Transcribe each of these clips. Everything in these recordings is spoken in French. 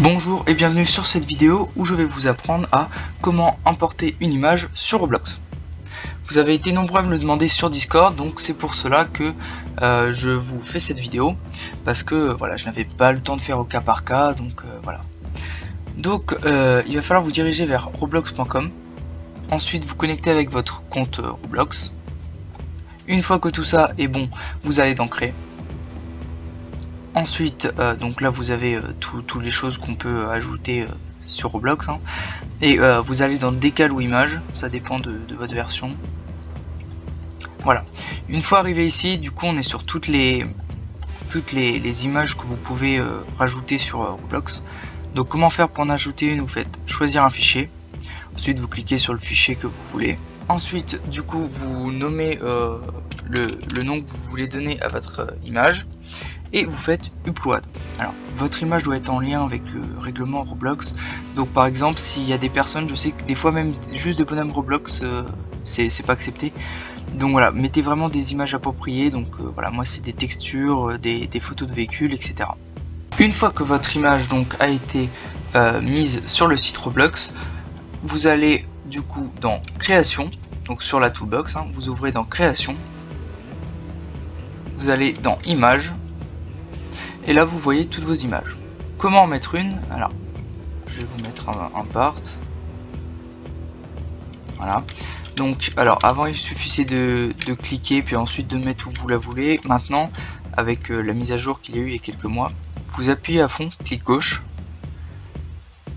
Bonjour et bienvenue sur cette vidéo où je vais vous apprendre à comment importer une image sur Roblox. Vous avez été nombreux à me le demander sur Discord, donc c'est pour cela que je vous fais cette vidéo, parce que voilà, je n'avais pas le temps de faire au cas par cas, donc voilà. Donc il va falloir vous diriger vers roblox.com, ensuite vous connecter avec votre compte Roblox. Une fois que tout ça est bon, vous allez dans Créer. Ensuite, donc là vous avez toutes les choses qu'on peut ajouter sur Roblox, hein. Et vous allez dans décal ou image, ça dépend de votre version. Voilà. Une fois arrivé ici, du coup on est sur toutes les images que vous pouvez rajouter sur Roblox. Donc comment faire pour en ajouter une? Vous faites choisir un fichier. Ensuite vous cliquez sur le fichier que vous voulez. Ensuite du coup vous nommez le nom que vous voulez donner à votre image. Et vous faites upload. Alors votre image doit être en lien avec le règlement Roblox. Donc par exemple s'il y a des personnes, je sais que des fois même juste des bonhommes Roblox c'est pas accepté. Donc voilà, mettez vraiment des images appropriées. Donc voilà, moi c'est des textures, des photos de véhicules, etc. Une fois que votre image donc a été mise sur le site Roblox, vous allez du coup dans création, donc sur la toolbox, hein, vous ouvrez dans création, vous allez dans images. Et là vous voyez toutes vos images. Comment en mettre une? Alors je vais vous mettre un part. Voilà. Donc alors avant il suffisait de cliquer puis ensuite de mettre où vous la voulez. Maintenant avec la mise à jour qu'il y a eu il y a quelques mois, vous appuyez à fond, clic gauche,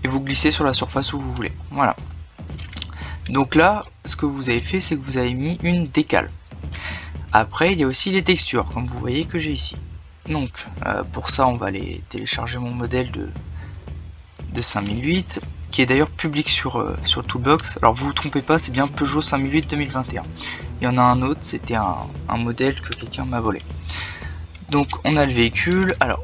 et vous glissez sur la surface où vous voulez. Voilà. Donc là ce que vous avez fait, c'est que vous avez mis une décale. Après il y a aussi les textures comme vous voyez que j'ai ici. Donc pour ça on va aller télécharger mon modèle de 5008 qui est d'ailleurs public sur Toolbox. Alors vous vous trompez pas, c'est bien Peugeot 5008 2021. Il y en a un autre, c'était un modèle que quelqu'un m'a volé. Donc on a le véhicule. Alors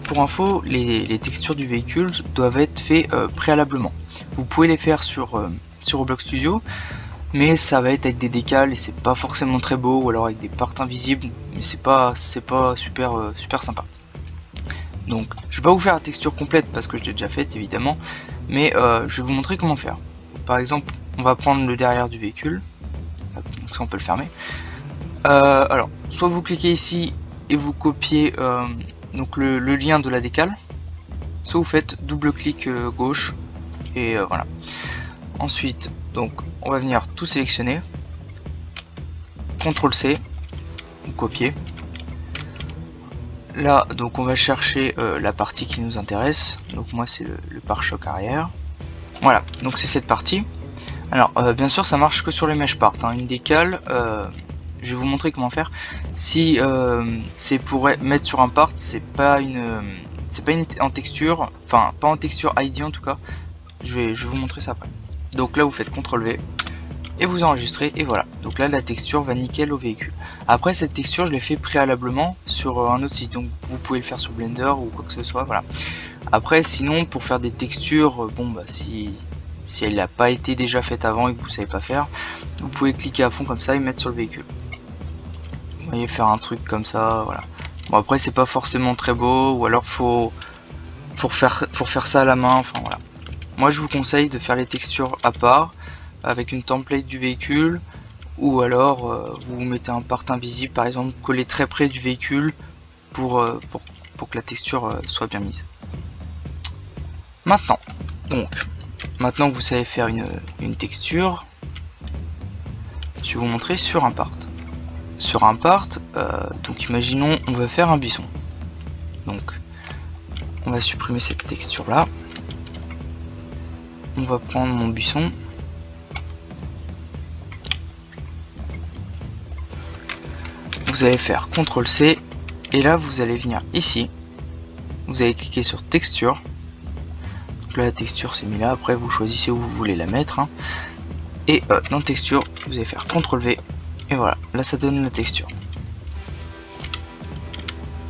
pour info, les textures du véhicule doivent être faites préalablement. Vous pouvez les faire sur Roblox Studio, mais ça va être avec des décals et c'est pas forcément très beau, ou alors avec des parts invisibles, mais c'est pas super sympa. Donc je vais pas vous faire la texture complète parce que je l'ai déjà faite évidemment, mais je vais vous montrer comment faire. Par exemple on va prendre le derrière du véhicule, donc ça on peut le fermer. Alors soit vous cliquez ici et vous copiez donc le lien de la décale, soit vous faites double clic gauche et voilà. Ensuite donc on va venir tout sélectionner, CTRL C, ou copier. Là donc on va chercher la partie qui nous intéresse, donc moi c'est le pare-choc arrière. Voilà, donc c'est cette partie. Alors bien sûr ça marche que sur les mesh parts, hein. Une décale, je vais vous montrer comment faire. Si c'est pour mettre sur un part, c'est pas en texture, enfin pas en texture ID en tout cas. Je vais vous montrer ça après. Donc là vous faites CTRL V et vous enregistrez, et voilà. Donc là la texture va nickel au véhicule. Après cette texture je l'ai fait préalablement sur un autre site, donc vous pouvez le faire sur Blender ou quoi que ce soit, voilà. Après sinon pour faire des textures, bon bah si elle n'a pas été déjà faite avant et que vous savez pas faire, vous pouvez cliquer à fond comme ça et mettre sur le véhicule. Vous voyez, faire un truc comme ça, voilà. Bon après c'est pas forcément très beau, ou alors faut faire ça à la main, enfin voilà. Moi je vous conseille de faire les textures à part avec une template du véhicule, ou alors vous mettez un part invisible par exemple collé très près du véhicule pour que la texture soit bien mise. Maintenant que vous savez faire une texture, je vais vous montrer sur un part. Sur un part, donc imaginons on veut faire un buisson. Donc on va supprimer cette texture là. On va prendre mon buisson. Vous allez faire CTRL C et là vous allez venir ici. Vous allez cliquer sur texture. Donc là la texture c'est mis là. Après vous choisissez où vous voulez la mettre, hein. Et dans texture vous allez faire CTRL V et voilà. Là ça donne la texture.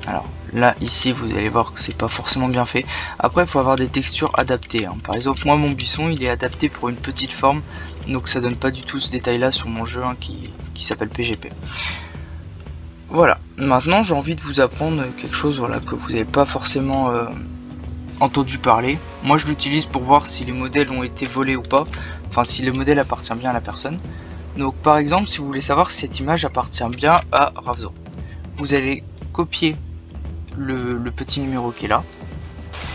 Alors là ici vous allez voir que c'est pas forcément bien fait. Après il faut avoir des textures adaptées, hein. Par exemple moi mon buisson il est adapté pour une petite forme, donc ça donne pas du tout ce détail là sur mon jeu, hein, qui s'appelle PGP. Voilà, maintenant j'ai envie de vous apprendre quelque chose, voilà, que vous n'avez pas forcément entendu parler. Moi je l'utilise pour voir si les modèles ont été volés ou pas, enfin si le modèle appartient bien à la personne. Donc par exemple, si vous voulez savoir si cette image appartient bien à Ravzo, vous allez copier le petit numéro qui est là,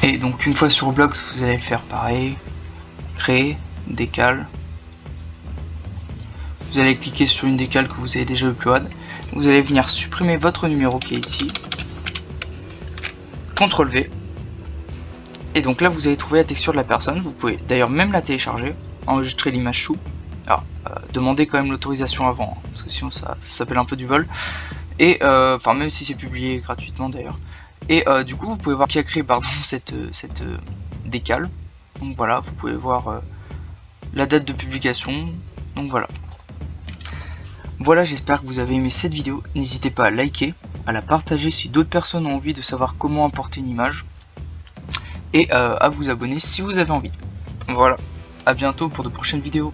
et donc une fois sur Roblox vous allez faire pareil, créer, décale, vous allez cliquer sur une décale que vous avez déjà upload, vous allez venir supprimer votre numéro qui est ici, CTRL V, et donc là vous allez trouver la texture de la personne. Vous pouvez d'ailleurs même la télécharger, enregistrer l'image sous. Alors demandez quand même l'autorisation avant, hein, parce que sinon ça s'appelle un peu du vol, et enfin même si c'est publié gratuitement d'ailleurs. Et du coup vous pouvez voir qui a créé cette décale. Donc voilà, vous pouvez voir la date de publication. Donc voilà. Voilà, j'espère que vous avez aimé cette vidéo. N'hésitez pas à liker, à la partager si d'autres personnes ont envie de savoir comment importer une image, et à vous abonner si vous avez envie. Voilà, à bientôt pour de prochaines vidéos.